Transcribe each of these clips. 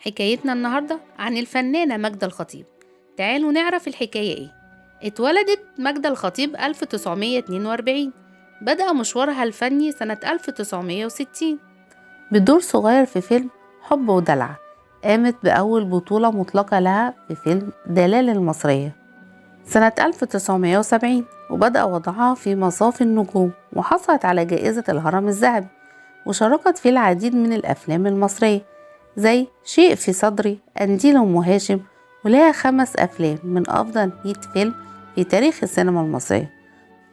حكايتنا النهاردة عن الفنانة ماجدة الخطيب. تعالوا نعرف الحكاية ايه. اتولدت ماجدة الخطيب 1942. بدأ مشوارها الفني سنة 1960 بدور صغير في فيلم حب ودلع. قامت بأول بطولة مطلقة لها في فيلم دلال المصرية سنة 1970، وبدأ وضعها في مصاف النجوم وحصلت على جائزة الهرم الذهبي، وشاركت في العديد من الأفلام المصرية زي شيء في صدري، قنديل أم هاشم، ولها 5 أفلام من أفضل 100 فيلم في تاريخ السينما المصرية.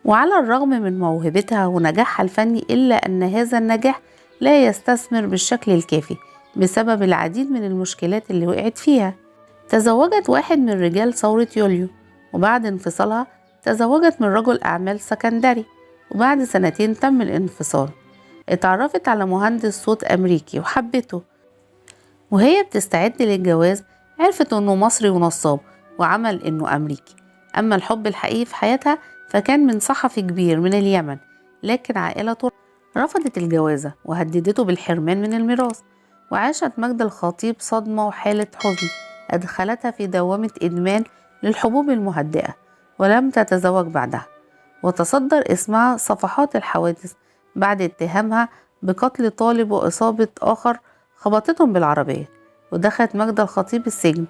وعلى الرغم من موهبتها ونجاحها الفني، إلا أن هذا النجاح لا يستثمر بالشكل الكافي بسبب العديد من المشكلات اللي وقعت فيها. تزوجت واحد من رجال ثورة يوليو، وبعد انفصالها تزوجت من رجل أعمال سكندري، وبعد 2 تم الانفصال. اتعرفت على مهندس صوت أمريكي وحبته، وهي بتستعد للجواز عرفت انه مصري ونصاب وعمل انه امريكي. اما الحب الحقيقي في حياتها فكان من صحفي كبير من اليمن، لكن عائلته رفضت الجوازة وهددته بالحرمان من الميراث. وعاشت ماجدة الخطيب صدمة وحالة حزن أدخلتها في دوامة إدمان للحبوب المهدئة، ولم تتزوج بعدها. وتصدر اسمها صفحات الحوادث بعد اتهامها بقتل طالب وإصابة آخر خبطتهم بالعربية. ودخلت ماجدة الخطيب السجن،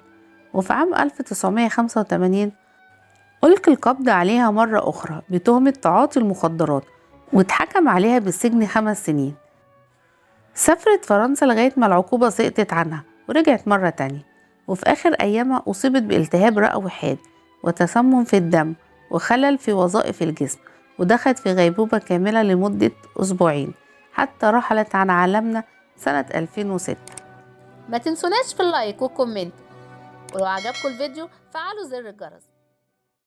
وفي عام 1985 ألقي القبض عليها مرة أخرى بتهمة تعاطي المخدرات، واتحكم عليها بالسجن 5 سنين. سافرت فرنسا لغاية ما العقوبة سقطت عنها، ورجعت مرة تانية. وفي آخر أيامها أصيبت بالتهاب رئوي حاد وتسمم في الدم وخلل في وظائف الجسم، ودخلت في غيبوبة كاملة لمدة 2 أسبوع حتى رحلت عن عالمنا سنة 2006. ما تنسوناش في اللايك والكومنت، ولو عجبكم الفيديو فعلوا زر الجرس.